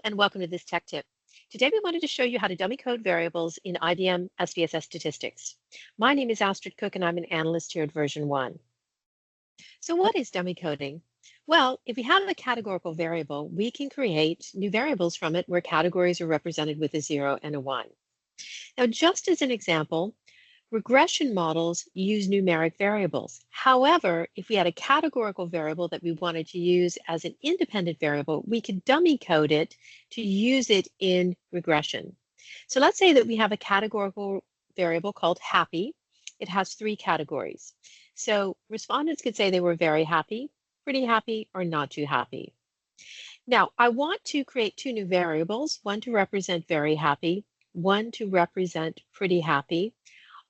and welcome to this tech tip. Today we wanted to show you how to dummy code variables in IBM SPSS Statistics. My name is Astrid Cook and I'm an analyst here at version 1. So what is dummy coding? Well, if we have a categorical variable, we can create new variables from it where categories are represented with a 0 and a 1. Now, just as an example, regression models use numeric variables. However, if we had a categorical variable that we wanted to use as an independent variable, we could dummy code it to use it in regression. So let's say that we have a categorical variable called happy. It has 3 categories. So respondents could say they were very happy, pretty happy, or not too happy. Now, I want to create 2 new variables, one to represent very happy, one to represent pretty happy.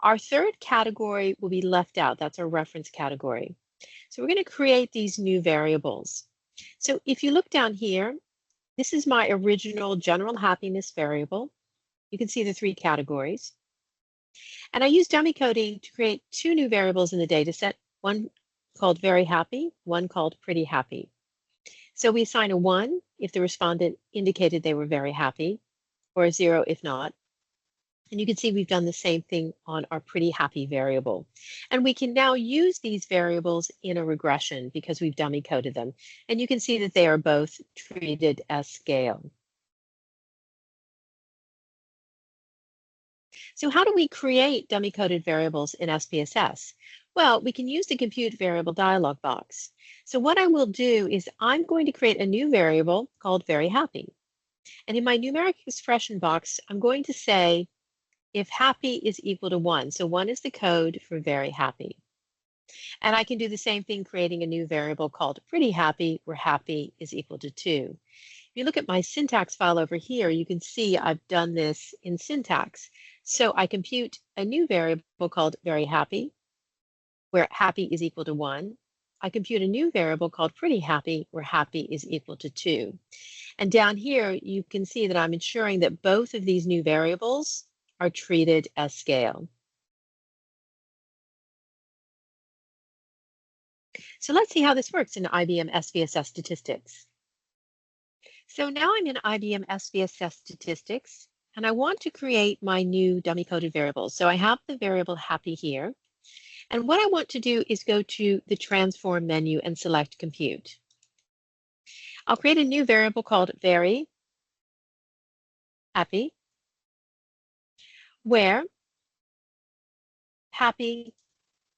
Our third category will be left out. That's our reference category. So we're going to create these new variables. So if you look down here, this is my original general happiness variable. You can see the 3 categories. And I use dummy coding to create 2 new variables in the data set, one called very happy, one called pretty happy. So we assign a 1 if the respondent indicated they were very happy, or a 0 if not. And you can see we've done the same thing on our pretty happy variable. And we can now use these variables in a regression because we've dummy coded them. And you can see that they are both treated as scale. So how do we create dummy coded variables in SPSS? Well, we can use the compute variable dialog box. So what I will do is I'm going to create a new variable called very happy. And in my numeric expression box, I'm going to say if happy is equal to 1. So 1 is the code for very happy. And I can do the same thing creating a new variable called pretty happy, where happy is equal to 2. If you look at my syntax file over here, you can see I've done this in syntax. So I compute a new variable called very happy, where happy is equal to 1. I compute a new variable called pretty happy, where happy is equal to 2. And down here, you can see that I'm ensuring that both of these new variables are treated as scale. So let's see how this works in IBM SPSS Statistics. So now I'm in IBM SPSS Statistics, and I want to create my new dummy coded variables. So I have the variable happy here. And what I want to do is go to the transform menu and select compute. I'll create a new variable called very happy, where happy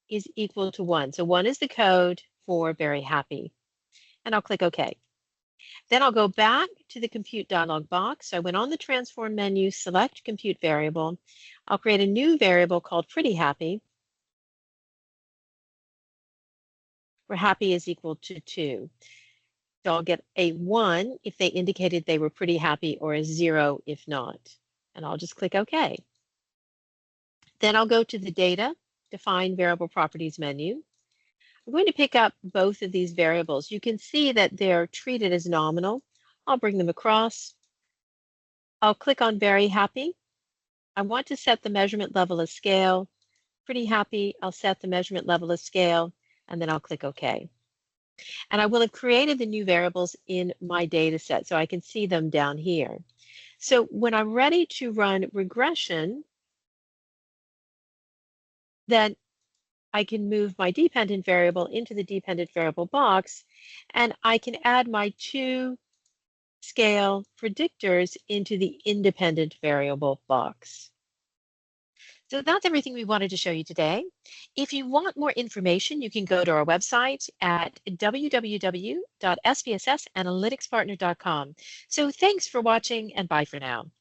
is equal to 1. So 1 is the code for very happy. And I'll click OK. Then I'll go back to the compute dialog box. So I went on the transform menu, select compute variable. I'll create a new variable called pretty happy, where happy is equal to 2. So I'll get a 1 if they indicated they were pretty happy, or a 0 if not. And I'll just click OK. Then I'll go to the Data, Define Variable Properties menu. I'm going to pick up both of these variables. You can see that they're treated as nominal. I'll bring them across. I'll click on Very Happy. I want to set the measurement level as scale. Pretty Happy, I'll set the measurement level as scale, and then I'll click OK. And I will have created the new variables in my data set, so I can see them down here. So when I'm ready to run regression, then I can move my dependent variable into the dependent variable box, and I can add my 2 scale predictors into the independent variable box. So that's everything we wanted to show you today. If you want more information, you can go to our website at www.spssanalyticspartner.com. So thanks for watching, and bye for now.